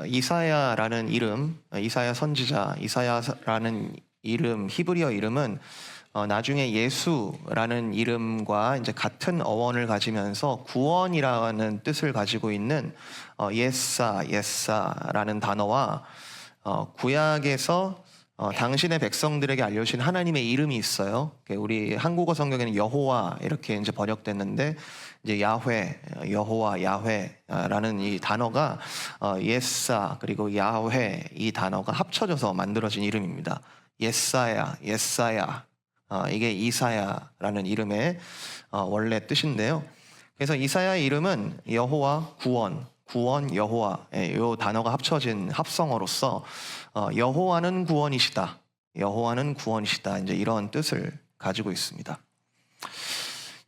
이사야라는 이름, 이사야 선지자, 이사야라는 이름, 히브리어 이름은 나중에 예수라는 이름과 이제 같은 어원을 가지면서 구원이라는 뜻을 가지고 있는 예사라는 단어와 구약에서 당신의 백성들에게 알려주신 하나님의 이름이 있어요. 우리 한국어 성경에는 여호와 이렇게 이제 번역됐는데 이제 야훼, 여호와, 야훼라는 이 단어가 예사 그리고 야훼 이 단어가 합쳐져서 만들어진 이름입니다. 예사야, 이게 이사야라는 이름의 원래 뜻인데요. 그래서 이사야의 이름은 여호와 구원 여호와 이 단어가 합쳐진 합성어로서 여호와는 구원이시다. 이제 이런 뜻을 가지고 있습니다.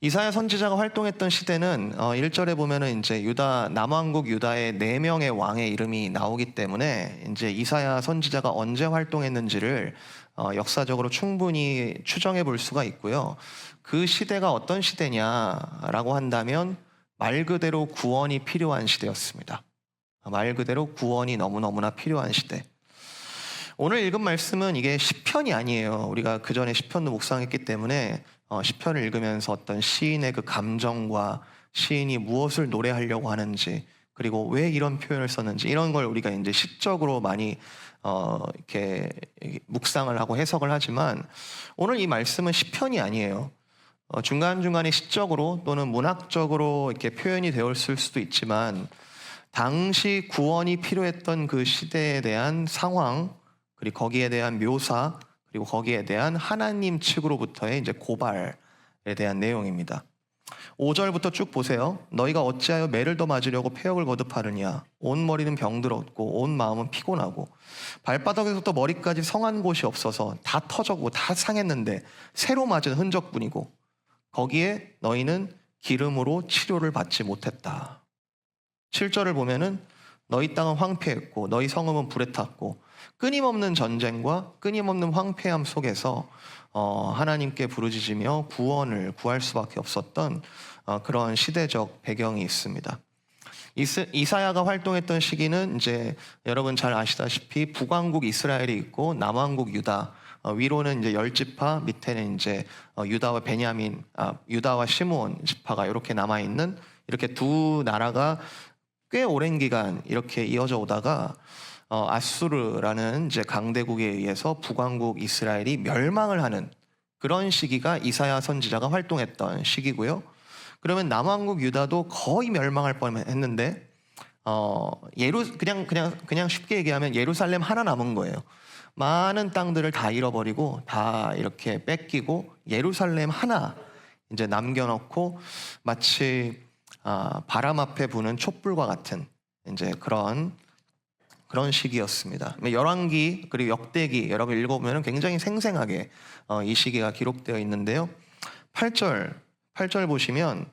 이사야 선지자가 활동했던 시대는 1절에 보면은 이제 남왕국 유다의 4명의 왕의 이름이 나오기 때문에 이제 이사야 선지자가 언제 활동했는지를 역사적으로 충분히 추정해 볼 수가 있고요. 그 시대가 어떤 시대냐라고 한다면 말 그대로 구원이 필요한 시대였습니다. 말 그대로 구원이 너무너무나 필요한 시대. 오늘 읽은 말씀은 이게 시편이 아니에요. 우리가 그 전에 시편도 묵상했기 때문에 시편을 읽으면서 어떤 시인의 그 감정과 시인이 무엇을 노래하려고 하는지, 그리고 왜 이런 표현을 썼는지, 이런 걸 우리가 이제 시적으로 많이 이렇게 묵상을 하고 해석을 하지만, 오늘 이 말씀은 시편이 아니에요. 중간중간에 시적으로 또는 문학적으로 이렇게 표현이 되었을 수도 있지만, 당시 구원이 필요했던 그 시대에 대한 상황, 그리고 거기에 대한 묘사, 그리고 거기에 대한 하나님 측으로부터의 이제 고발에 대한 내용입니다. 5절부터 쭉 보세요. 너희가 어찌하여 매를 더 맞으려고 폐역을 거듭하느냐. 온 머리는 병들었고 온 마음은 피곤하고 발바닥에서부터 머리까지 성한 곳이 없어서 다 터졌고 다 상했는데 새로 맞은 흔적뿐이고 거기에 너희는 기름으로 치료를 받지 못했다. 7절을 보면은 너희 땅은 황폐했고 너희 성읍은 불에 탔고 끊임없는 전쟁과 끊임없는 황폐함 속에서 하나님께 부르짖으며 구원을 구할 수밖에 없었던 그런 시대적 배경이 있습니다. 이사야가 활동했던 시기는 이제 여러분 잘 아시다시피 북왕국 이스라엘이 있고 남왕국 유다, 위로는 이제 10지파, 밑에는 이제 유다와 베냐민, 유다와 시므온 지파가 이렇게 남아 있는 이렇게 두 나라가 꽤 오랜 기간 이렇게 이어져 오다가 아수르라는 이제 강대국에 의해서 북왕국 이스라엘이 멸망을 하는 그런 시기가 이사야 선지자가 활동했던 시기고요. 그러면 남왕국 유다도 거의 멸망할 뻔했는데 그냥 쉽게 얘기하면 예루살렘 하나 남은 거예요. 많은 땅들을 다 잃어버리고 다 이렇게 뺏기고 예루살렘 하나 이제 남겨놓고 마치 바람 앞에 부는 촛불과 같은 이제 그런 시기였습니다. 열왕기 그리고 역대기 여러분 읽어보면 굉장히 생생하게 이 시기가 기록되어 있는데요. 8절 보시면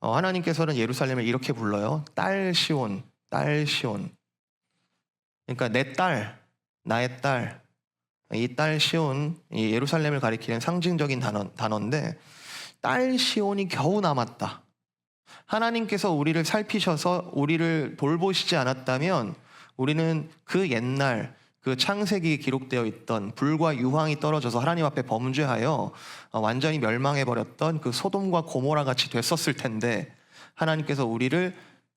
하나님께서는 예루살렘을 이렇게 불러요. 딸 시온. 그러니까 내 딸, 나의 딸. 이 딸 시온, 이 예루살렘을 가리키는 상징적인 단어인데 딸 시온이 겨우 남았다. 하나님께서 우리를 살피셔서 우리를 돌보시지 않았다면 우리는 그 옛날 그 창세기에 기록되어 있던 불과 유황이 떨어져서 하나님 앞에 범죄하여 완전히 멸망해버렸던 그 소돔과 고모라 같이 됐었을 텐데 하나님께서 우리를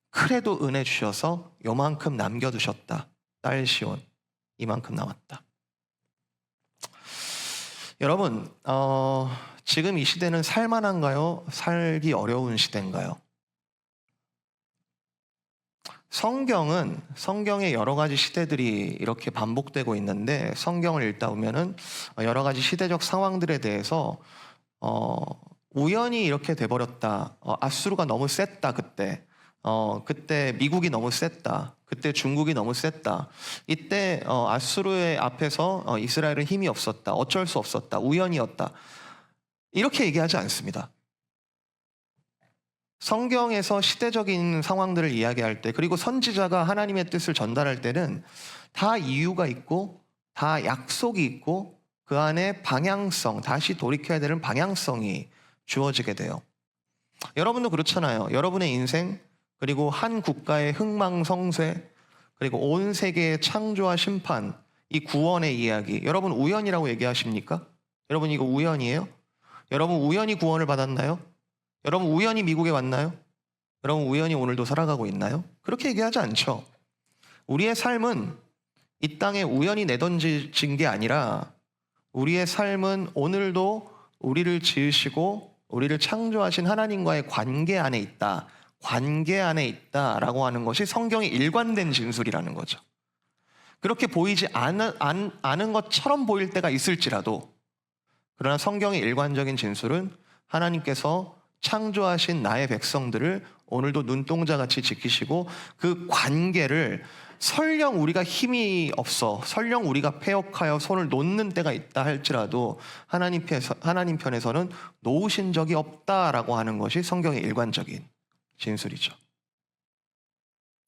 그래도 은혜 주셔서 요만큼 남겨두셨다. 딸 시온 이만큼 남았다. 여러분 지금 이 시대는 살만한가요? 살기 어려운 시대인가요? 성경의 여러 가지 시대들이 이렇게 반복되고 있는데 성경을 읽다 보면은 여러 가지 시대적 상황들에 대해서 우연히 이렇게 돼버렸다. 아수르가 너무 셌다 그때. 그때 미국이 너무 셌다. 그때 중국이 너무 셌다. 이때 아수르의 앞에서 이스라엘은 힘이 없었다. 어쩔 수 없었다. 우연이었다. 이렇게 얘기하지 않습니다. 성경에서 시대적인 상황들을 이야기할 때 그리고 선지자가 하나님의 뜻을 전달할 때는 다 이유가 있고 다 약속이 있고 그 안에 방향성, 다시 돌이켜야 되는 방향성이 주어지게 돼요. 여러분도 그렇잖아요. 여러분의 인생 그리고 한 국가의 흥망성쇠 그리고 온 세계의 창조와 심판, 이 구원의 이야기, 여러분 우연이라고 얘기하십니까? 여러분 이거 우연이에요? 여러분 우연히 구원을 받았나요? 여러분 우연히 미국에 왔나요? 여러분 우연히 오늘도 살아가고 있나요? 그렇게 얘기하지 않죠. 우리의 삶은 이 땅에 우연히 내던진 게 아니라 우리의 삶은 오늘도 우리를 지으시고 우리를 창조하신 하나님과의 관계 안에 있다. 관계 안에 있다라고 하는 것이 성경의 일관된 진술이라는 거죠. 그렇게 보이지 않은 것처럼 보일 때가 있을지라도, 그러나 성경의 일관적인 진술은 하나님께서 창조하신 나의 백성들을 오늘도 눈동자같이 지키시고 그 관계를 설령 우리가 힘이 없어, 설령 우리가 패역하여 손을 놓는 때가 있다 할지라도 하나님 편에서는 놓으신 적이 없다라고 하는 것이 성경의 일관적인 진술이죠.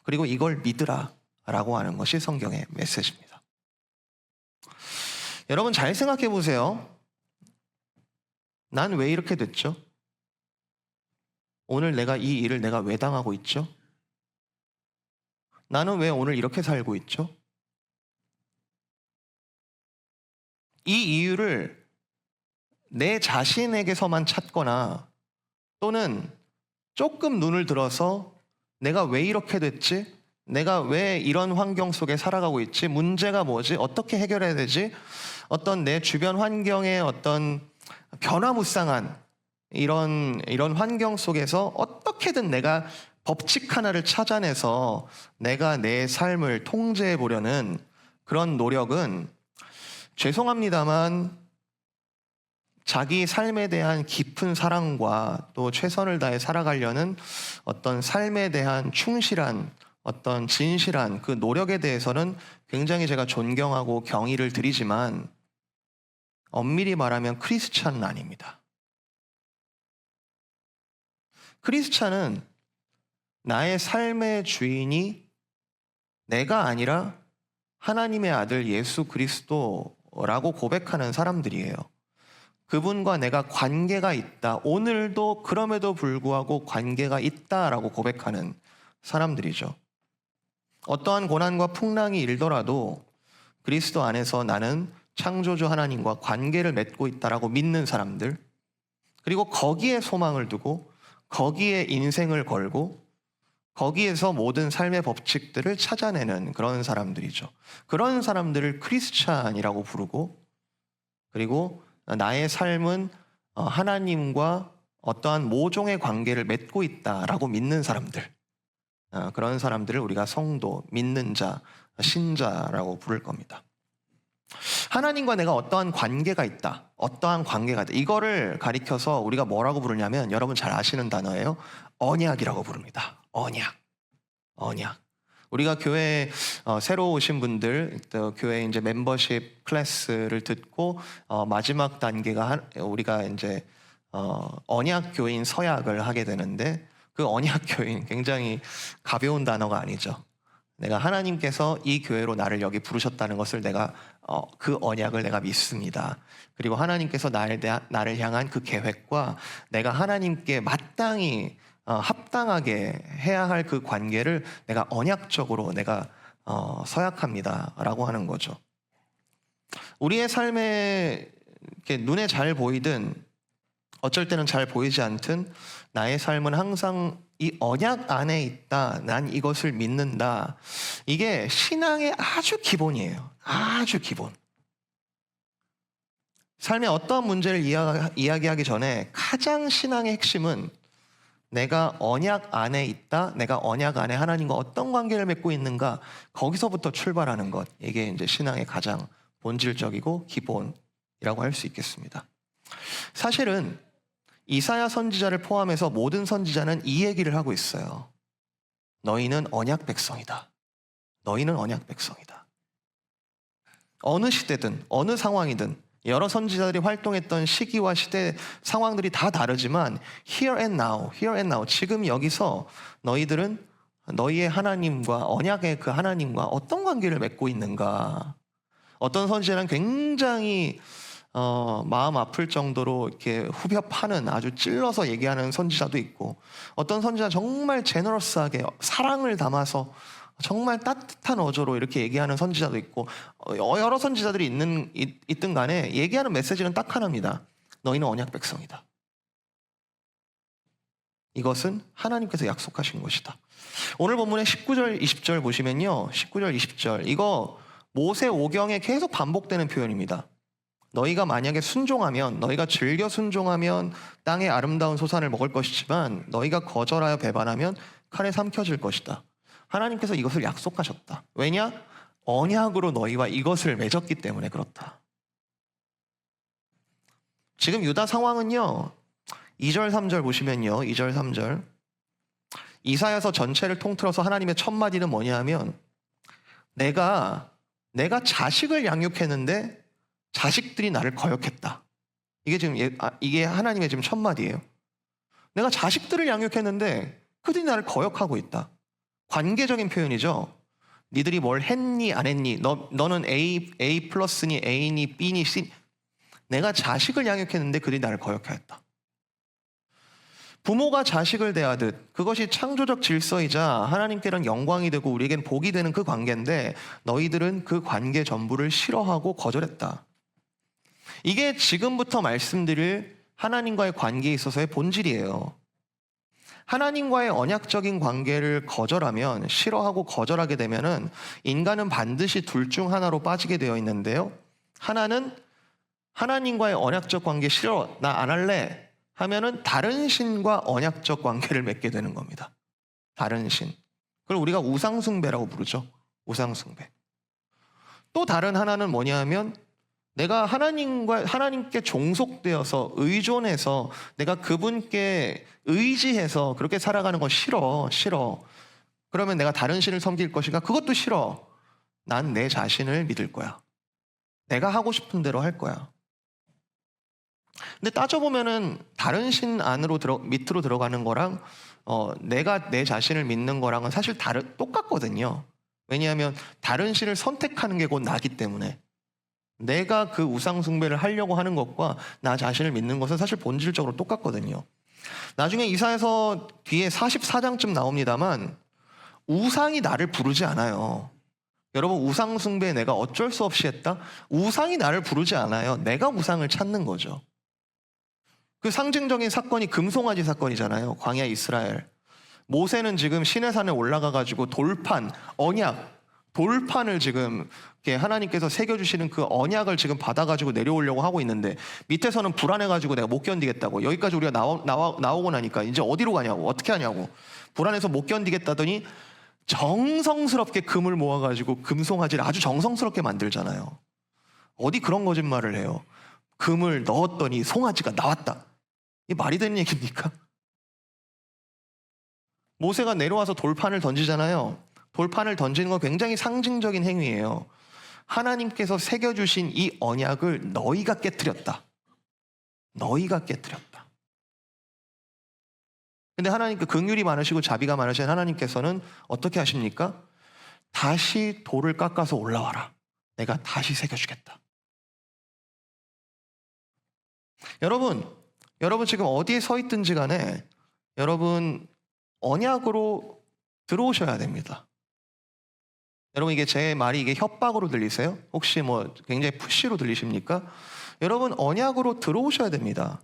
그리고 이걸 믿으라 라고 하는 것이 성경의 메시지입니다. 여러분 잘 생각해 보세요. 난 왜 이렇게 됐죠? 오늘 내가 이 일을 내가 왜 당하고 있죠? 나는 왜 오늘 이렇게 살고 있죠? 이 이유를 내 자신에게서만 찾거나 또는 조금 눈을 들어서 내가 왜 이렇게 됐지? 내가 왜 이런 환경 속에 살아가고 있지? 문제가 뭐지? 어떻게 해결해야 되지? 어떤 내 주변 환경의 어떤 변화무쌍한 이런 환경 속에서 어떻게든 내가 법칙 하나를 찾아내서 내가 내 삶을 통제해 보려는 그런 노력은 죄송합니다만 자기 삶에 대한 깊은 사랑과 또 최선을 다해 살아가려는 어떤 삶에 대한 충실한 어떤 진실한 그 노력에 대해서는 굉장히 제가 존경하고 경의를 드리지만 엄밀히 말하면 크리스찬은 아닙니다. 크리스찬은 나의 삶의 주인이 내가 아니라 하나님의 아들 예수 그리스도라고 고백하는 사람들이에요. 그분과 내가 관계가 있다. 오늘도 그럼에도 불구하고 관계가 있다라고 고백하는 사람들이죠. 어떠한 고난과 풍랑이 일더라도 그리스도 안에서 나는 창조주 하나님과 관계를 맺고 있다라고 믿는 사람들, 그리고 거기에 소망을 두고 거기에 인생을 걸고 거기에서 모든 삶의 법칙들을 찾아내는 그런 사람들이죠. 그런 사람들을 크리스찬이라고 부르고, 그리고 나의 삶은 하나님과 어떠한 모종의 관계를 맺고 있다라고 믿는 사람들, 그런 사람들을 우리가 성도, 믿는 자, 신자라고 부를 겁니다. 하나님과 내가 어떠한 관계가 있다, 어떠한 관계가 있다, 이거를 가리켜서 우리가 뭐라고 부르냐면 여러분 잘 아시는 단어예요. 언약이라고 부릅니다. 언약. 우리가 교회에 새로 오신 분들, 또 교회 이제 멤버십 클래스를 듣고 마지막 단계가 우리가 이제 언약 교인 서약을 하게 되는데, 그 언약 교인 굉장히 가벼운 단어가 아니죠. 내가 하나님께서 이 교회로 나를 여기 부르셨다는 것을 내가 그 언약을 내가 믿습니다. 그리고 하나님께서 나를 향한 그 계획과 내가 하나님께 마땅히 합당하게 해야 할 그 관계를 내가 언약적으로 내가 서약합니다라고 하는 거죠. 우리의 삶에 이렇게 눈에 잘 보이든 어쩔 때는 잘 보이지 않든 나의 삶은 항상 이 언약 안에 있다, 난 이것을 믿는다, 이게 신앙의 아주 기본이에요. 아주 기본. 삶의 어떠한 문제를 이야기하기 전에 가장 신앙의 핵심은 내가 언약 안에 있다, 내가 언약 안에 하나님과 어떤 관계를 맺고 있는가, 거기서부터 출발하는 것, 이게 이제 신앙의 가장 본질적이고 기본이라고 할 수 있겠습니다. 사실은 이사야 선지자를 포함해서 모든 선지자는 이 얘기를 하고 있어요. 너희는 언약 백성이다. 너희는 언약 백성이다. 어느 시대든 어느 상황이든 여러 선지자들이 활동했던 시기와 시대 상황들이 다 다르지만 here and now, 지금 여기서 너희들은 너희의 하나님과, 언약의 그 하나님과 어떤 관계를 맺고 있는가. 어떤 선지자는 굉장히 마음 아플 정도로 이렇게 후벼 파는, 아주 찔러서 얘기하는 선지자도 있고, 어떤 선지자는 정말 제너러스하게 사랑을 담아서 정말 따뜻한 어조로 이렇게 얘기하는 선지자도 있고 여러 선지자들이 있든 간에 얘기하는 메시지는 딱 하나입니다. 너희는 언약 백성이다. 이것은 하나님께서 약속하신 것이다. 오늘 본문의 19절 20절 보시면요, 19절 20절 이거 모세 오경에 계속 반복되는 표현입니다. 너희가 만약에 순종하면, 너희가 즐겨 순종하면 땅의 아름다운 소산을 먹을 것이지만 너희가 거절하여 배반하면 칼에 삼켜질 것이다. 하나님께서 이것을 약속하셨다. 왜냐? 언약으로 너희와 이것을 맺었기 때문에 그렇다. 지금 유다 상황은요, 2절 3절 보시면요, 2절 3절 이사야서 전체를 통틀어서 하나님의 첫 마디는 뭐냐 하면 내가 자식을 양육했는데 자식들이 나를 거역했다. 이게 지금 이게 하나님의 지금 첫 마디예요. 내가 자식들을 양육했는데 그들이 나를 거역하고 있다. 관계적인 표현이죠. 니들이 뭘 했니 안 했니, 너는 A 플러스니 A니 B니 C. 내가 자식을 양육했는데 그들이 나를 거역하였다. 부모가 자식을 대하듯 그것이 창조적 질서이자 하나님께는 영광이 되고 우리에겐 복이 되는 그 관계인데 너희들은 그 관계 전부를 싫어하고 거절했다. 이게 지금부터 말씀드릴 하나님과의 관계에 있어서의 본질이에요. 하나님과의 언약적인 관계를 거절하면, 싫어하고 거절하게 되면은 인간은 반드시 둘 중 하나로 빠지게 되어 있는데요. 하나는 하나님과의 언약적 관계 싫어, 나 안 할래 하면은 다른 신과 언약적 관계를 맺게 되는 겁니다. 다른 신. 그걸 우리가 우상숭배라고 부르죠. 우상숭배. 또 다른 하나는 뭐냐 하면 내가 하나님께 종속되어서 의존해서 내가 그분께 의지해서 그렇게 살아가는 거 싫어. 그러면 내가 다른 신을 섬길 것인가? 그것도 싫어. 난 내 자신을 믿을 거야. 내가 하고 싶은 대로 할 거야. 근데 따져보면은 다른 신 안으로 밑으로 들어가는 거랑 내가 내 자신을 믿는 거랑은 사실 똑같거든요. 왜냐하면 다른 신을 선택하는 게 곧 나기 때문에 내가 그 우상 숭배를 하려고 하는 것과 나 자신을 믿는 것은 사실 본질적으로 똑같거든요. 나중에 이사야서 뒤에 44장쯤 나옵니다만 우상이 나를 부르지 않아요. 여러분, 우상 숭배에 내가 어쩔 수 없이 했다? 우상이 나를 부르지 않아요. 내가 우상을 찾는 거죠. 그 상징적인 사건이 금송아지 사건이잖아요. 광야 이스라엘. 모세는 지금 시내산에 올라가가지고 돌판을 지금 하나님께서 새겨주시는 그 언약을 지금 받아가지고 내려오려고 하고 있는데 밑에서는 불안해가지고 내가 못 견디겠다고, 여기까지 우리가 나오고 나니까 이제 어디로 가냐고, 어떻게 하냐고 불안해서 못 견디겠다더니 정성스럽게 금을 모아가지고 금송아지를 아주 정성스럽게 만들잖아요. 어디 그런 거짓말을 해요. 금을 넣었더니 송아지가 나왔다. 이게 말이 되는 얘기입니까? 모세가 내려와서 돌판을 던지잖아요. 돌판을 던지는 건 굉장히 상징적인 행위예요. 하나님께서 새겨주신 이 언약을 너희가 깨트렸다. 너희가 깨트렸다. 근데 하나님, 그 긍휼이 많으시고 자비가 많으신 하나님께서는 어떻게 하십니까? 다시 돌을 깎아서 올라와라. 내가 다시 새겨주겠다. 여러분 지금 어디에 서 있든지 간에 여러분 언약으로 들어오셔야 됩니다. 여러분, 이게 제 말이 이게 협박으로 들리세요? 혹시 뭐 굉장히 푸시로 들리십니까? 여러분, 언약으로 들어오셔야 됩니다.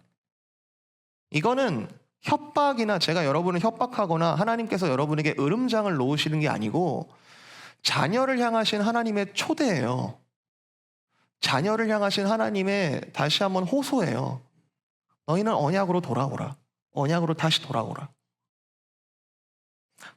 이거는 협박이나 제가 여러분을 협박하거나 하나님께서 여러분에게 으름장을 놓으시는 게 아니고 자녀를 향하신 하나님의 초대예요. 자녀를 향하신 하나님의 다시 한번 호소예요. 너희는 언약으로 돌아오라. 언약으로 다시 돌아오라.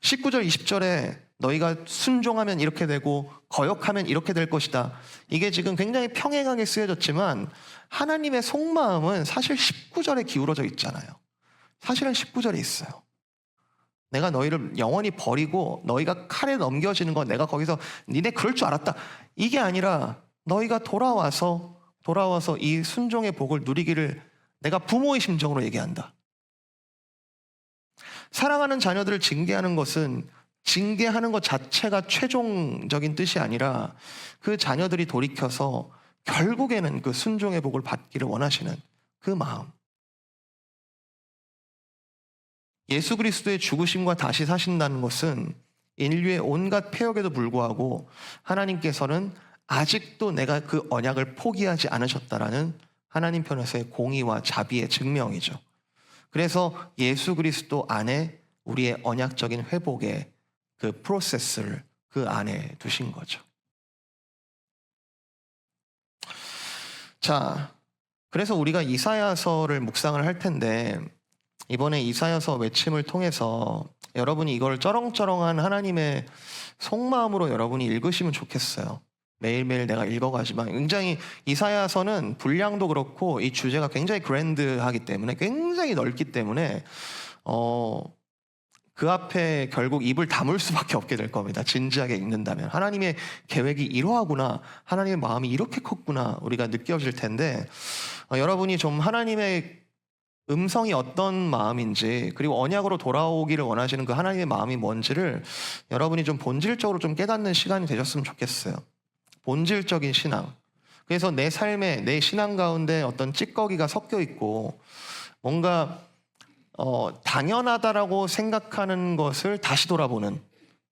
19절 20절에 너희가 순종하면 이렇게 되고 거역하면 이렇게 될 것이다. 이게 지금 굉장히 평행하게 쓰여졌지만 하나님의 속마음은 사실 19절에 기울어져 있잖아요. 사실은 19절에 있어요. 내가 너희를 영원히 버리고 너희가 칼에 넘겨지는 건 내가 거기서 니네 그럴 줄 알았다. 이게 아니라 너희가 돌아와서 이 순종의 복을 누리기를 내가 부모의 심정으로 얘기한다. 사랑하는 자녀들을 징계하는 것은 징계하는 것 자체가 최종적인 뜻이 아니라 그 자녀들이 돌이켜서 결국에는 그 순종의 복을 받기를 원하시는 그 마음. 예수 그리스도의 죽으심과 다시 사신다는 것은 인류의 온갖 폐역에도 불구하고 하나님께서는 아직도 내가 그 언약을 포기하지 않으셨다라는 하나님 편에서의 공의와 자비의 증명이죠. 그래서 예수 그리스도 안에 우리의 언약적인 회복의 그 프로세스를 그 안에 두신 거죠. 자, 그래서 우리가 이사야서를 묵상을 할 텐데 이번에 이사야서 외침을 통해서 여러분이 이걸 쩌렁쩌렁한 하나님의 속마음으로 여러분이 읽으시면 좋겠어요. 매일매일 내가 읽어가지만 굉장히 이사야서는 분량도 그렇고 이 주제가 굉장히 그랜드하기 때문에 굉장히 넓기 때문에 그 앞에 결국 입을 다물 수밖에 없게 될 겁니다. 진지하게 읽는다면 하나님의 계획이 이러하구나, 하나님의 마음이 이렇게 컸구나 우리가 느껴질 텐데 여러분이 좀 하나님의 음성이 어떤 마음인지 그리고 언약으로 돌아오기를 원하시는 그 하나님의 마음이 뭔지를 여러분이 좀 본질적으로 좀 깨닫는 시간이 되셨으면 좋겠어요. 본질적인 신앙. 그래서 내 삶에 내 신앙 가운데 어떤 찌꺼기가 섞여 있고 뭔가 당연하다라고 생각하는 것을 다시 돌아보는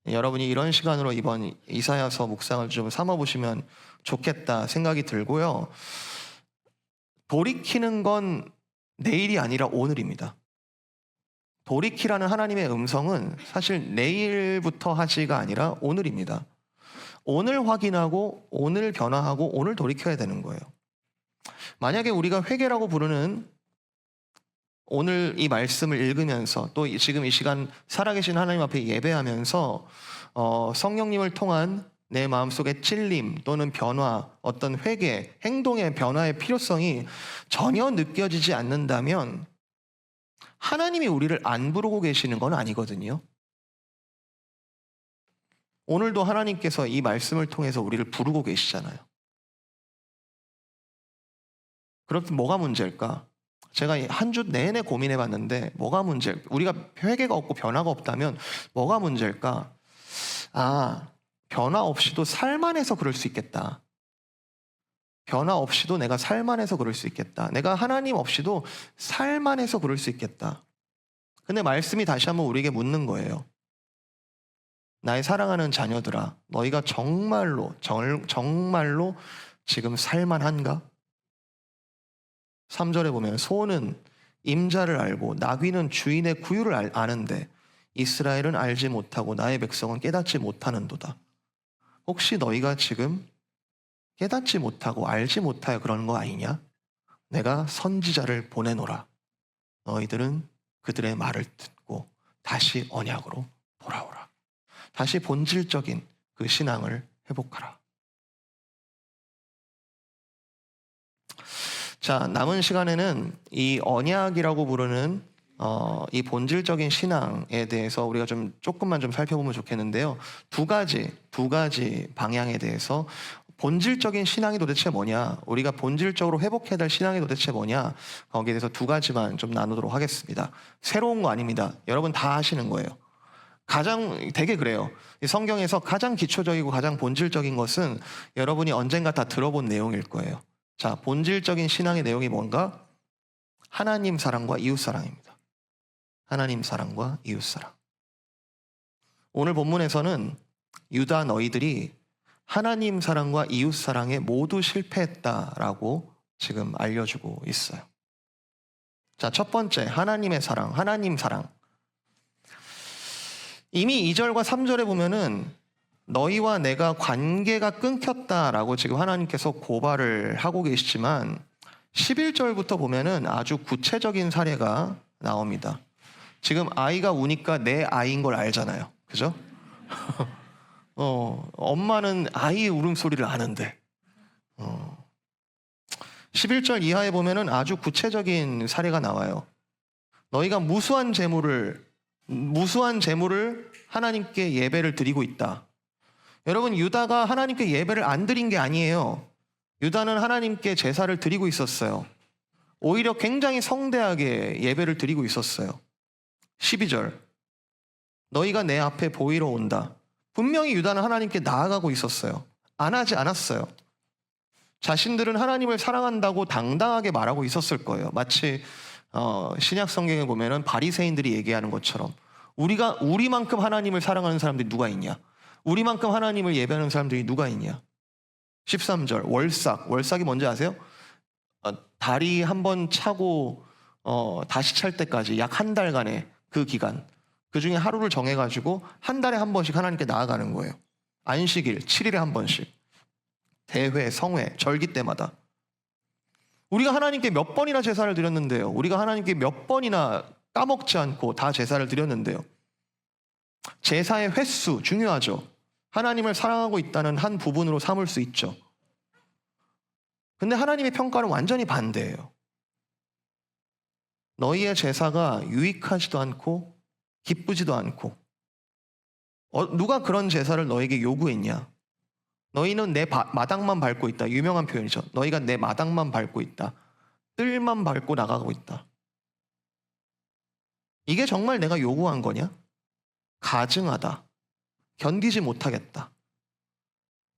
여러분이 이런 시간으로 이번 이사야서 묵상을 좀 삼아보시면 좋겠다 생각이 들고요. 돌이키는 건 내일이 아니라 오늘입니다. 돌이키라는 하나님의 음성은 사실 내일부터 하지가 아니라 오늘입니다. 오늘 확인하고 오늘 변화하고 오늘 돌이켜야 되는 거예요. 만약에 우리가 회개라고 부르는 오늘 이 말씀을 읽으면서 또 지금 이 시간 살아계신 하나님 앞에 예배하면서 성령님을 통한 내 마음속의 찔림 또는 변화, 어떤 회개, 행동의 변화의 필요성이 전혀 느껴지지 않는다면 하나님이 우리를 안 부르고 계시는 건 아니거든요. 오늘도 하나님께서 이 말씀을 통해서 우리를 부르고 계시잖아요. 그럼 뭐가 문제일까? 제가 한 주 내내 고민해 봤는데 뭐가 문제일까? 우리가 회개가 없고 변화가 없다면 뭐가 문제일까? 변화 없이도 살만해서 그럴 수 있겠다. 변화 없이도 내가 살만해서 그럴 수 있겠다. 내가 하나님 없이도 살만해서 그럴 수 있겠다. 근데 말씀이 다시 한번 우리에게 묻는 거예요. 나의 사랑하는 자녀들아, 너희가 정말로 지금 살만한가? 3절에 보면 소는 임자를 알고 나귀는 주인의 구유를 아는데 이스라엘은 알지 못하고 나의 백성은 깨닫지 못하는도다. 혹시 너희가 지금 깨닫지 못하고 알지 못하여 그러는 거 아니냐? 내가 선지자를 보내노라. 너희들은 그들의 말을 듣고 다시 언약으로 돌아오라. 다시 본질적인 그 신앙을 회복하라. 자, 남은 시간에는 이 언약이라고 부르는 이 본질적인 신앙에 대해서 우리가 조금만 좀 살펴보면 좋겠는데요. 두 가지 방향에 대해서 본질적인 신앙이 도대체 뭐냐, 우리가 본질적으로 회복해야 될 신앙이 도대체 뭐냐, 거기에 대해서 두 가지만 좀 나누도록 하겠습니다. 새로운 거 아닙니다. 여러분 다 하시는 거예요. 되게 그래요. 성경에서 가장 기초적이고 가장 본질적인 것은 여러분이 언젠가 다 들어본 내용일 거예요. 자, 본질적인 신앙의 내용이 뭔가? 하나님 사랑과 이웃 사랑입니다. 하나님 사랑과 이웃 사랑. 오늘 본문에서는 유다 너희들이 하나님 사랑과 이웃 사랑에 모두 실패했다라고 지금 알려주고 있어요. 자, 첫 번째, 하나님의 사랑, 하나님 사랑. 이미 2절과 3절에 보면은 너희와 내가 관계가 끊겼다라고 지금 하나님께서 고발을 하고 계시지만 11절부터 보면은 아주 구체적인 사례가 나옵니다. 지금 아이가 우니까 내 아이인 걸 알잖아요. 그죠? 엄마는 아이의 울음소리를 아는데 11절 이하에 보면은 아주 구체적인 사례가 나와요. 너희가 무수한 재물을 하나님께 예배를 드리고 있다. 여러분, 유다가 하나님께 예배를 안 드린 게 아니에요. 유다는 하나님께 제사를 드리고 있었어요. 오히려 굉장히 성대하게 예배를 드리고 있었어요. 12절, 너희가 내 앞에 보이러 온다. 분명히 유다는 하나님께 나아가고 있었어요. 안 하지 않았어요. 자신들은 하나님을 사랑한다고 당당하게 말하고 있었을 거예요. 마치 신약 성경에 보면은 바리새인들이 얘기하는 것처럼 우리만큼 하나님을 사랑하는 사람들이 누가 있냐? 우리만큼 하나님을 예배하는 사람들이 누가 있냐? 13절 월삭이 뭔지 아세요? 다리 한 번 차고 다시 찰 때까지 약 한 달간의 그 기간, 그 중에 하루를 정해가지고 한 달에 한 번씩 하나님께 나아가는 거예요. 안식일 7일에 한 번씩, 대회, 성회, 절기 때마다. 우리가 하나님께 몇 번이나 제사를 드렸는데요. 우리가 하나님께 몇 번이나 까먹지 않고 다 제사를 드렸는데요. 제사의 횟수 중요하죠. 하나님을 사랑하고 있다는 한 부분으로 삼을 수 있죠. 근데 하나님의 평가는 완전히 반대예요. 너희의 제사가 유익하지도 않고 기쁘지도 않고. 누가 그런 제사를 너에게 요구했냐? 너희는 내 마당만 밟고 있다. 유명한 표현이죠. 너희가 내 마당만 밟고 있다. 뜰만 밟고 나가고 있다. 이게 정말 내가 요구한 거냐? 가증하다. 견디지 못하겠다.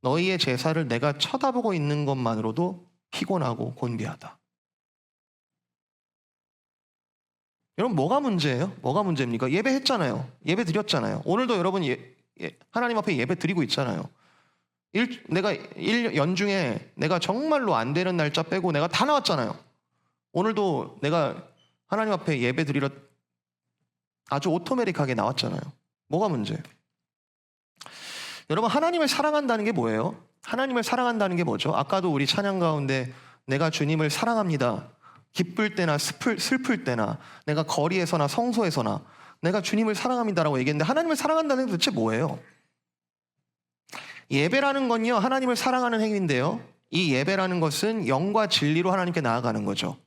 너희의 제사를 내가 쳐다보고 있는 것만으로도 피곤하고 곤비하다. 여러분, 뭐가 문제예요? 뭐가 문제입니까? 예배했잖아요. 예배 드렸잖아요. 오늘도 여러분 하나님 앞에 예배 드리고 있잖아요. 내가 1년 중에 내가 정말로 안 되는 날짜 빼고 내가 다 나왔잖아요. 오늘도 내가 하나님 앞에 예배 드리러 아주 오토매틱하게 나왔잖아요. 뭐가 문제예요? 여러분, 하나님을 사랑한다는 게 뭐예요? 하나님을 사랑한다는 게 뭐죠? 아까도 우리 찬양 가운데 내가 주님을 사랑합니다. 기쁠 때나 슬플 때나 내가 거리에서나 성소에서나 내가 주님을 사랑합니다라고 얘기했는데, 하나님을 사랑한다는 게 도대체 뭐예요? 예배라는 건요, 하나님을 사랑하는 행위인데요, 이 예배라는 것은 영과 진리로 하나님께 나아가는 거죠.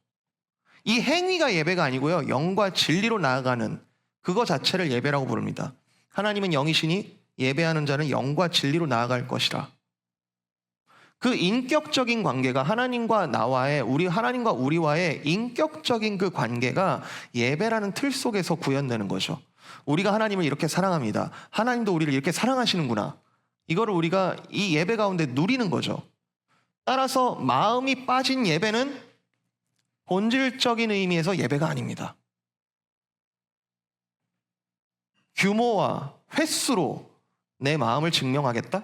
이 행위가 예배가 아니고요, 영과 진리로 나아가는 그거 자체를 예배라고 부릅니다. 하나님은 영이시니 예배하는 자는 영과 진리로 나아갈 것이라. 그 인격적인 관계가 하나님과 하나님과 우리와의 인격적인 그 관계가 예배라는 틀 속에서 구현되는 거죠. 우리가 하나님을 이렇게 사랑합니다. 하나님도 우리를 이렇게 사랑하시는구나. 이거를 우리가 이 예배 가운데 누리는 거죠. 따라서 마음이 빠진 예배는 본질적인 의미에서 예배가 아닙니다. 규모와 횟수로 내 마음을 증명하겠다?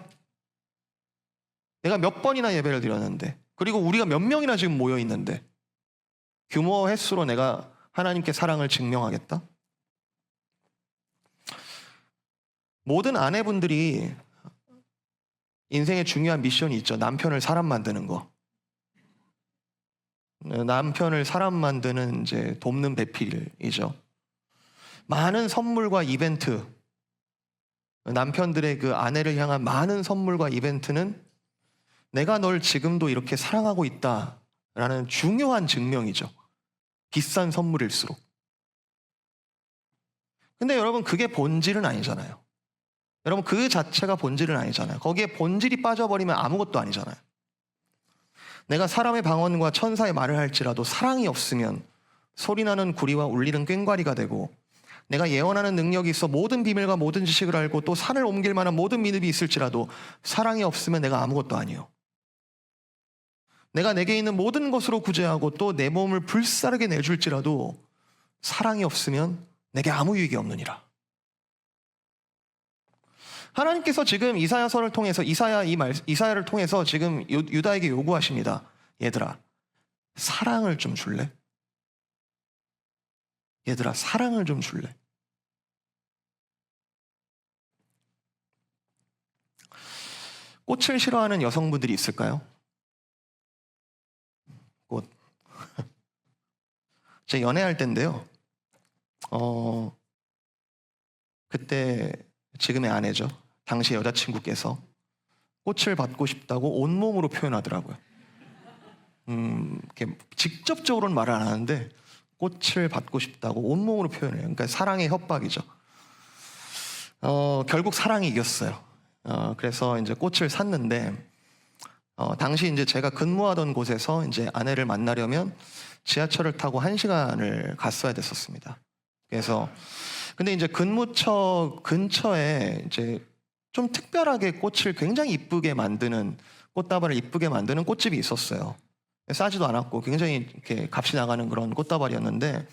내가 몇 번이나 예배를 드렸는데, 그리고 우리가 몇 명이나 지금 모여 있는데, 규모와 횟수로 내가 하나님께 사랑을 증명하겠다? 모든 아내분들이 인생에 중요한 미션이 있죠. 남편을 사람 만드는 거. 남편을 사람 만드는 이제 돕는 배필이죠. 많은 선물과 이벤트, 남편들의 그 아내를 향한 많은 선물과 이벤트는 내가 널 지금도 이렇게 사랑하고 있다라는 중요한 증명이죠. 비싼 선물일수록. 근데 여러분, 그게 본질은 아니잖아요. 여러분, 그 자체가 본질은 아니잖아요. 거기에 본질이 빠져버리면 아무것도 아니잖아요. 내가 사람의 방언과 천사의 말을 할지라도 사랑이 없으면 소리나는 구리와 울리는 꽹과리가 되고, 내가 예언하는 능력이 있어 모든 비밀과 모든 지식을 알고 또 산을 옮길 만한 모든 믿음이 있을지라도 사랑이 없으면 내가 아무것도 아니요. 내가 내게 있는 모든 것으로 구제하고 또 내 몸을 불사르게 내줄지라도 사랑이 없으면 내게 아무 유익이 없느니라. 하나님께서 지금 이사야서를 통해서 이사야를 통해서 지금 유다에게 요구하십니다. 얘들아, 사랑을 좀 줄래? 얘들아, 사랑을 좀 줄래? 꽃을 싫어하는 여성분들이 있을까요? 꽃. 제 연애할 때인데요. 그때 지금의 아내죠. 당시 여자친구께서 꽃을 받고 싶다고 온몸으로 표현하더라고요. 이렇게 직접적으로는 말을 안 하는데 꽃을 받고 싶다고 온몸으로 표현해요. 그러니까 사랑의 협박이죠. 결국 사랑이 이겼어요. 그래서 이제 꽃을 샀는데, 당시 이제 제가 근무하던 곳에서 이제 아내를 만나려면 지하철을 타고 1시간을 갔어야 됐었습니다. 그래서 근데 이제 근무처 근처에 이제 좀 특별하게 꽃을 굉장히 이쁘게 만드는, 꽃다발을 이쁘게 만드는 꽃집이 있었어요. 싸지도 않았고 굉장히 이렇게 값이 나가는 그런 꽃다발이었는데,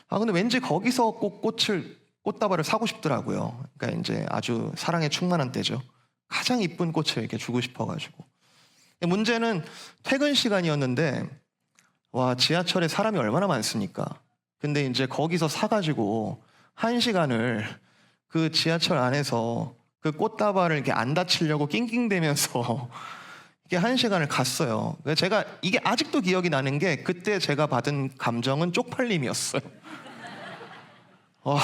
근데 왠지 거기서 꼭 꽃을 꽃다발을 사고 싶더라고요. 그러니까 이제 아주 사랑에 충만한 때죠. 가장 이쁜 꽃을 이렇게 주고 싶어가지고. 문제는 퇴근 시간이었는데, 와, 지하철에 사람이 얼마나 많습니까? 근데 이제 거기서 사가지고 1시간을 그 지하철 안에서 그 꽃다발을 이렇게 안 다치려고 낑낑대면서 이게 1시간을 갔어요. 제가 이게 아직도 기억이 나는 게 그때 제가 받은 감정은 쪽팔림이었어요. 와,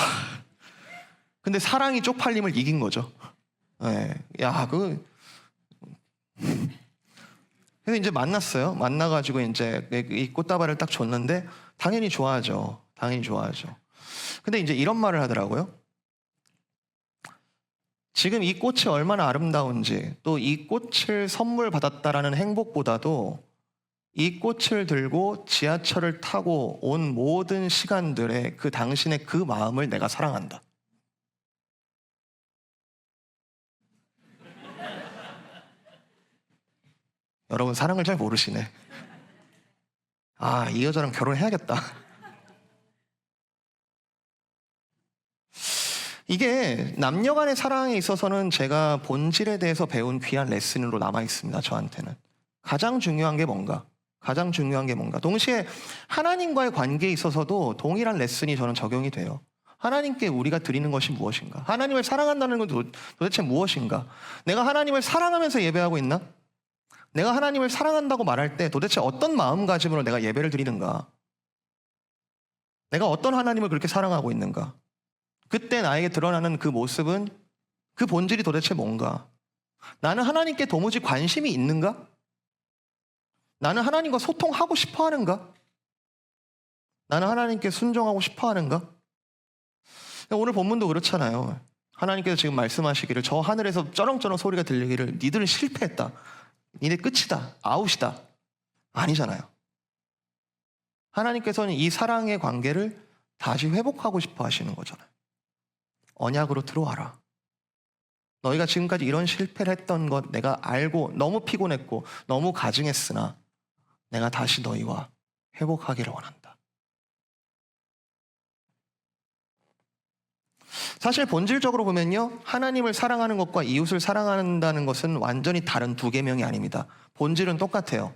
근데 사랑이 쪽팔림을 이긴 거죠. 네. 야, 그래서 이제 만났어요. 만나가지고 이제 이 꽃다발을 딱 줬는데 당연히 좋아하죠. 당연히 좋아하죠. 근데 이제 이런 말을 하더라고요. 지금 이 꽃이 얼마나 아름다운지, 또 이 꽃을 선물 받았다라는 행복보다도 이 꽃을 들고 지하철을 타고 온 모든 시간들의 그 당신의 그 마음을 내가 사랑한다. 여러분, 사랑을 잘 모르시네. 아, 이 여자랑 결혼해야겠다. 이게 남녀 간의 사랑에 있어서는 제가 본질에 대해서 배운 귀한 레슨으로 남아 있습니다. 저한테는. 가장 중요한 게 뭔가? 가장 중요한 게 뭔가? 동시에 하나님과의 관계에 있어서도 동일한 레슨이 저는 적용이 돼요. 하나님께 우리가 드리는 것이 무엇인가? 하나님을 사랑한다는 건 도대체 무엇인가? 내가 하나님을 사랑하면서 예배하고 있나? 내가 하나님을 사랑한다고 말할 때 도대체 어떤 마음가짐으로 내가 예배를 드리는가? 내가 어떤 하나님을 그렇게 사랑하고 있는가? 그때 나에게 드러나는 그 모습은, 그 본질이 도대체 뭔가? 나는 하나님께 도무지 관심이 있는가? 나는 하나님과 소통하고 싶어 하는가? 나는 하나님께 순종하고 싶어 하는가? 오늘 본문도 그렇잖아요. 하나님께서 지금 말씀하시기를, 저 하늘에서 쩌렁쩌렁 소리가 들리기를 니들은 실패했다, 니네 끝이다, 아웃이다. 아니잖아요. 하나님께서는 이 사랑의 관계를 다시 회복하고 싶어 하시는 거잖아요. 언약으로 들어와라. 너희가 지금까지 이런 실패를 했던 것 내가 알고 너무 피곤했고 너무 가증했으나 내가 다시 너희와 회복하기를 원한다. 사실 본질적으로 보면요, 하나님을 사랑하는 것과 이웃을 사랑한다는 것은 완전히 다른 두 계명이 아닙니다. 본질은 똑같아요.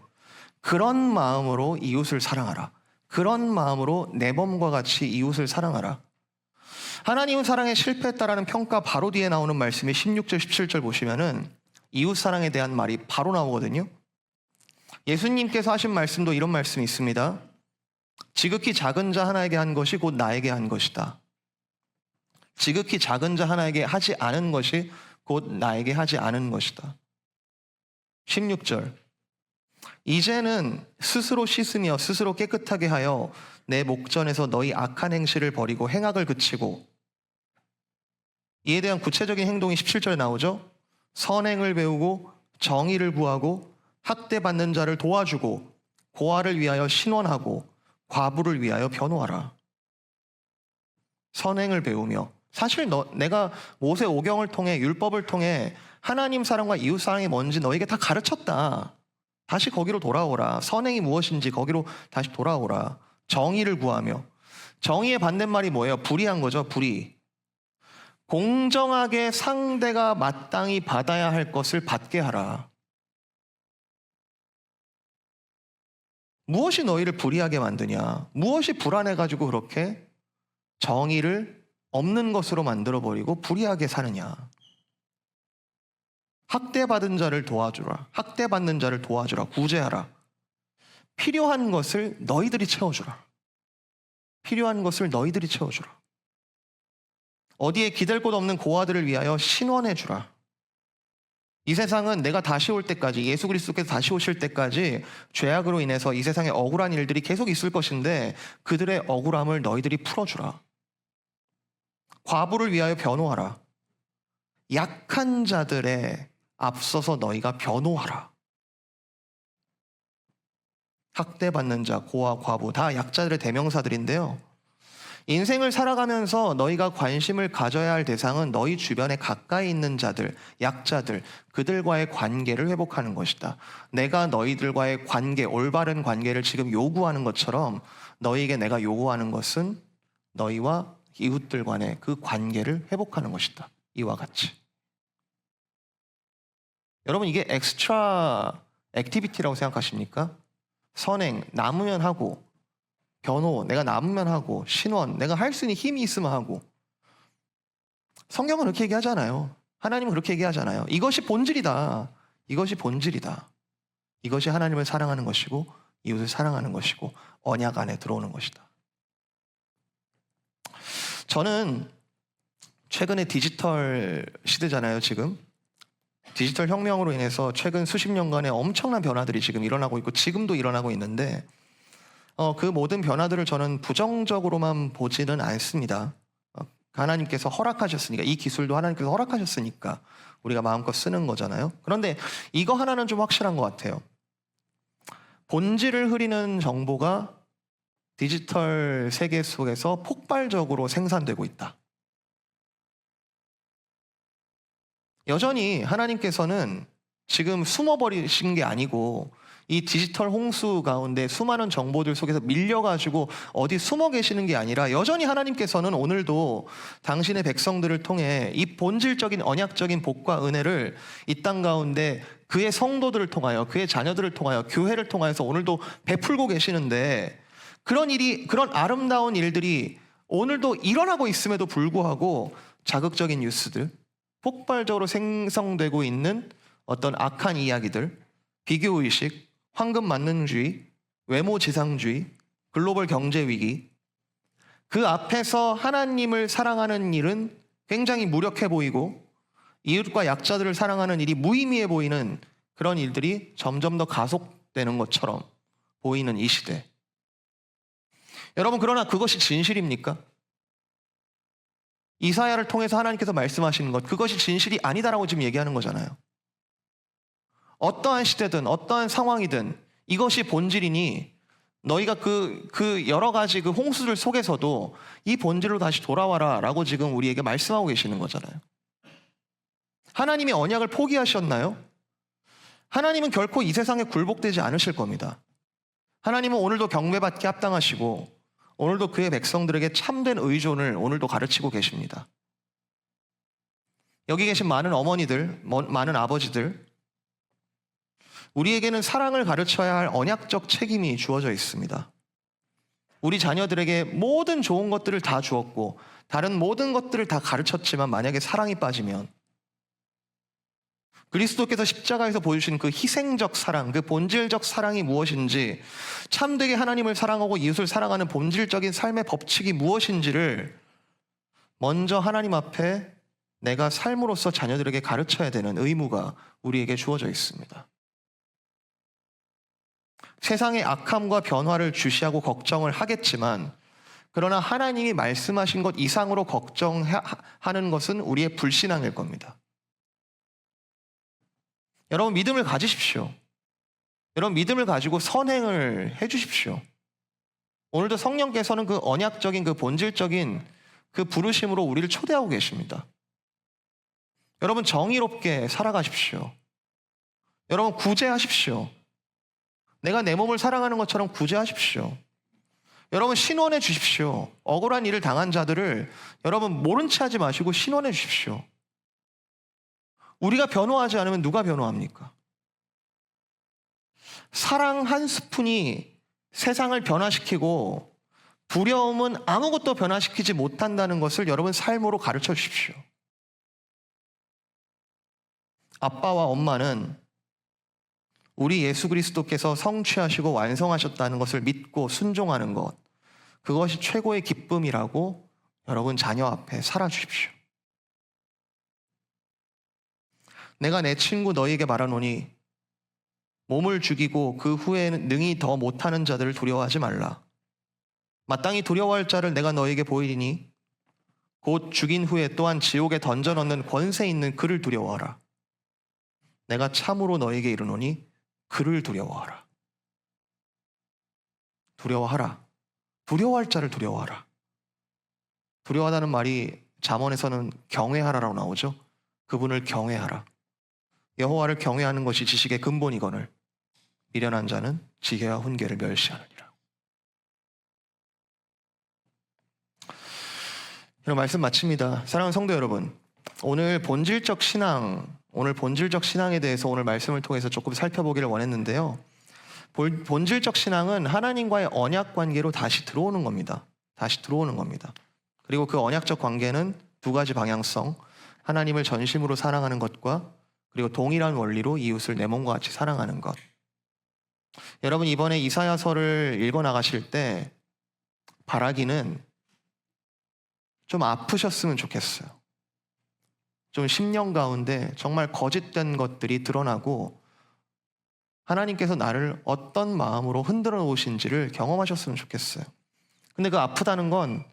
그런 마음으로 이웃을 사랑하라. 그런 마음으로 내 몸과 같이 이웃을 사랑하라. 하나님은 사랑에 실패했다라는 평가 바로 뒤에 나오는 말씀이 16절, 17절 보시면은 이웃 사랑에 대한 말이 바로 나오거든요. 예수님께서 하신 말씀도 이런 말씀이 있습니다. 지극히 작은 자 하나에게 한 것이 곧 나에게 한 것이다. 지극히 작은 자 하나에게 하지 않은 것이 곧 나에게 하지 않은 것이다. 16절. 이제는 스스로 씻으며 스스로 깨끗하게 하여 내 목전에서 너희 악한 행실을 버리고 행악을 그치고, 이에 대한 구체적인 행동이 17절에 나오죠. 선행을 배우고 정의를 구하고 학대받는 자를 도와주고 고아를 위하여 신원하고 과부를 위하여 변호하라. 선행을 배우며, 사실 내가 모세 오경을 통해, 율법을 통해 하나님 사랑과 이웃 사랑이 뭔지 너에게 다 가르쳤다. 다시 거기로 돌아오라. 선행이 무엇인지 거기로 다시 돌아오라. 정의를 구하며, 정의의 반대말이 뭐예요? 불의한 거죠. 불의. 공정하게 상대가 마땅히 받아야 할 것을 받게 하라. 무엇이 너희를 불의하게 만드냐? 무엇이 불안해가지고 그렇게 정의를 없는 것으로 만들어버리고 불의하게 사느냐? 학대받은 자를 도와주라. 학대받는 자를 도와주라. 구제하라. 필요한 것을 너희들이 채워주라. 필요한 것을 너희들이 채워주라. 어디에 기댈 곳 없는 고아들을 위하여 신원해주라. 이 세상은 내가 다시 올 때까지, 예수 그리스도께서 다시 오실 때까지 죄악으로 인해서 이 세상에 억울한 일들이 계속 있을 것인데 그들의 억울함을 너희들이 풀어주라. 과부를 위하여 변호하라. 약한 자들에 앞서서 너희가 변호하라. 학대받는 자, 고아, 과부 다 약자들의 대명사들인데요. 인생을 살아가면서 너희가 관심을 가져야 할 대상은 너희 주변에 가까이 있는 자들, 약자들, 그들과의 관계를 회복하는 것이다. 내가 너희들과의 관계, 올바른 관계를 지금 요구하는 것처럼 너희에게 내가 요구하는 것은 너희와 이웃들 간의 그 관계를 회복하는 것이다. 이와 같이. 여러분, 이게 엑스트라 액티비티라고 생각하십니까? 선행, 남으면 하고, 변호, 내가 남으면 하고, 신원, 내가 할 수 있는 힘이 있으면 하고. 성경은 그렇게 얘기하잖아요. 하나님은 그렇게 얘기하잖아요. 이것이 본질이다. 이것이 본질이다. 이것이 하나님을 사랑하는 것이고 이웃을 사랑하는 것이고 언약 안에 들어오는 것이다. 저는 최근에 디지털 시대잖아요. 지금 디지털 혁명으로 인해서 최근 수십 년간의 엄청난 변화들이 지금 일어나고 있고 지금도 일어나고 있는데 그 모든 변화들을 저는 부정적으로만 보지는 않습니다. 하나님께서 허락하셨으니까, 이 기술도 하나님께서 허락하셨으니까 우리가 마음껏 쓰는 거잖아요. 그런데 이거 하나는 좀 확실한 것 같아요. 본질을 흐리는 정보가 디지털 세계 속에서 폭발적으로 생산되고 있다. 여전히 하나님께서는 지금 숨어버리신 게 아니고 이 디지털 홍수 가운데 수많은 정보들 속에서 밀려가지고 어디 숨어 계시는 게 아니라 여전히 하나님께서는 오늘도 당신의 백성들을 통해 이 본질적인 언약적인 복과 은혜를 이 땅 가운데 그의 성도들을 통하여, 그의 자녀들을 통하여, 교회를 통하여서 오늘도 베풀고 계시는데, 그런 일이, 그런 아름다운 일들이 오늘도 일어나고 있음에도 불구하고 자극적인 뉴스들, 폭발적으로 생성되고 있는 어떤 악한 이야기들, 비교의식, 황금 만능주의, 외모지상주의, 글로벌 경제 위기, 그 앞에서 하나님을 사랑하는 일은 굉장히 무력해 보이고 이웃과 약자들을 사랑하는 일이 무의미해 보이는 그런 일들이 점점 더 가속되는 것처럼 보이는 이 시대. 여러분, 그러나 그것이 진실입니까? 이사야를 통해서 하나님께서 말씀하시는 것, 그것이 진실이 아니다라고 지금 얘기하는 거잖아요. 어떠한 시대든 어떠한 상황이든 이것이 본질이니 너희가 그 여러 가지 그 홍수들 속에서도 이 본질로 다시 돌아와라 라고 지금 우리에게 말씀하고 계시는 거잖아요. 하나님이 언약을 포기하셨나요? 하나님은 결코 이 세상에 굴복되지 않으실 겁니다. 하나님은 오늘도 경배받기 합당하시고 오늘도 그의 백성들에게 참된 의존을 오늘도 가르치고 계십니다. 여기 계신 많은 어머니들, 많은 아버지들, 우리에게는 사랑을 가르쳐야 할 언약적 책임이 주어져 있습니다. 우리 자녀들에게 모든 좋은 것들을 다 주었고 다른 모든 것들을 다 가르쳤지만 만약에 사랑이 빠지면, 그리스도께서 십자가에서 보여주신 그 희생적 사랑, 그 본질적 사랑이 무엇인지, 참되게 하나님을 사랑하고 이웃을 사랑하는 본질적인 삶의 법칙이 무엇인지를 먼저 하나님 앞에 내가 삶으로서 자녀들에게 가르쳐야 되는 의무가 우리에게 주어져 있습니다. 세상의 악함과 변화를 주시하고 걱정을 하겠지만, 그러나 하나님이 말씀하신 것 이상으로 걱정하는 것은 우리의 불신앙일 겁니다. 여러분, 믿음을 가지십시오. 여러분, 믿음을 가지고 선행을 해주십시오. 오늘도 성령께서는 그 언약적인, 그 본질적인 그 부르심으로 우리를 초대하고 계십니다. 여러분, 정의롭게 살아가십시오. 여러분, 구제하십시오. 내가 내 몸을 사랑하는 것처럼 구제하십시오. 여러분, 신원해 주십시오. 억울한 일을 당한 자들을 여러분 모른 체 하지 마시고 신원해 주십시오. 우리가 변호하지 않으면 누가 변호합니까? 사랑 한 스푼이 세상을 변화시키고 두려움은 아무것도 변화시키지 못한다는 것을 여러분 삶으로 가르쳐 주십시오. 아빠와 엄마는 우리 예수 그리스도께서 성취하시고 완성하셨다는 것을 믿고 순종하는 것, 그것이 최고의 기쁨이라고 여러분 자녀 앞에 살아주십시오. 내가 내 친구 너희에게 말하노니 몸을 죽이고 그 후에는 능히 더 못하는 자들을 두려워하지 말라. 마땅히 두려워할 자를 내가 너희에게 보이리니 곧 죽인 후에 또한 지옥에 던져넣는 권세 있는 그를 두려워하라. 내가 참으로 너희에게 이르노니 그를 두려워하라. 두려워하라. 두려워할 자를 두려워하라. 두려워하다는 말이 잠언에서는 경외하라라고 나오죠. 그분을 경외하라. 여호와를 경외하는 것이 지식의 근본이거늘 미련한 자는 지혜와 훈계를 멸시하느니라. 그럼 말씀 마칩니다. 사랑하는 성도 여러분, 오늘 본질적 신앙에 대해서 오늘 말씀을 통해서 조금 살펴보기를 원했는데요. 본질적 신앙은 하나님과의 언약 관계로 다시 들어오는 겁니다. 다시 들어오는 겁니다. 그리고 그 언약적 관계는 두 가지 방향성, 하나님을 전심으로 사랑하는 것과 그리고 동일한 원리로 이웃을 내 몸과 같이 사랑하는 것. 여러분, 이번에 이사야서를 읽어 나가실 때 바라기는 좀 아프셨으면 좋겠어요. 좀 심령 가운데 정말 거짓된 것들이 드러나고 하나님께서 나를 어떤 마음으로 흔들어 놓으신지를 경험하셨으면 좋겠어요. 근데 그 아프다는 건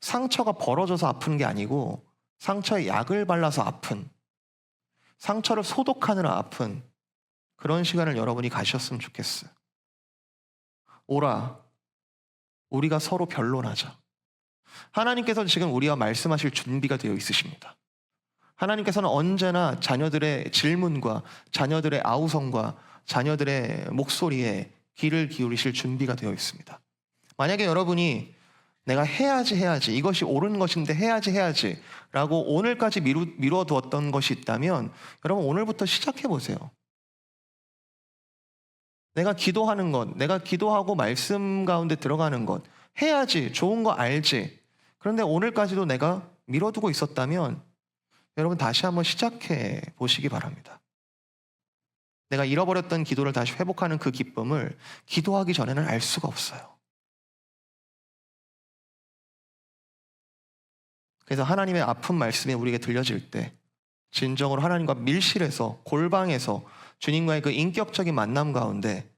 상처가 벌어져서 아픈 게 아니고 상처에 약을 발라서 아픈, 상처를 소독하느라 아픈 그런 시간을 여러분이 가셨으면 좋겠어요. 오라, 우리가 서로 변론하자. 하나님께서는 지금 우리와 말씀하실 준비가 되어 있으십니다. 하나님께서는 언제나 자녀들의 질문과 자녀들의 아우성과 자녀들의 목소리에 귀를 기울이실 준비가 되어 있습니다. 만약에 여러분이 내가 해야지 이것이 옳은 것인데 해야지 라고 오늘까지 미뤄두었던 것이 있다면 여러분 오늘부터 시작해 보세요. 내가 기도하는 것, 내가 기도하고 말씀 가운데 들어가는 것, 해야지, 좋은 거 알지. 그런데 오늘까지도 내가 미뤄두고 있었다면 여러분 다시 한번 시작해 보시기 바랍니다. 내가 잃어버렸던 기도를 다시 회복하는 그 기쁨을 기도하기 전에는 알 수가 없어요. 그래서 하나님의 아픈 말씀이 우리에게 들려질 때 진정으로 하나님과 밀실해서 골방에서 주님과의 그 인격적인 만남 가운데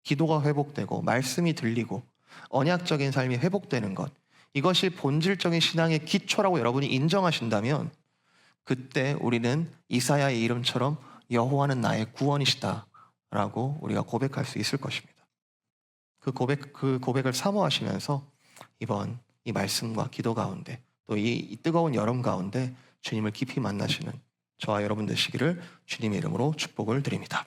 기도가 회복되고 말씀이 들리고 언약적인 삶이 회복되는 것, 이것이 본질적인 신앙의 기초라고 여러분이 인정하신다면 그때 우리는 이사야의 이름처럼 여호와는 나의 구원이시다라고 우리가 고백할 수 있을 것입니다. 그 고백을 사모하시면서 이번 이 말씀과 기도 가운데 또 이 뜨거운 여름 가운데 주님을 깊이 만나시는 저와 여러분 되시기를 주님의 이름으로 축복을 드립니다.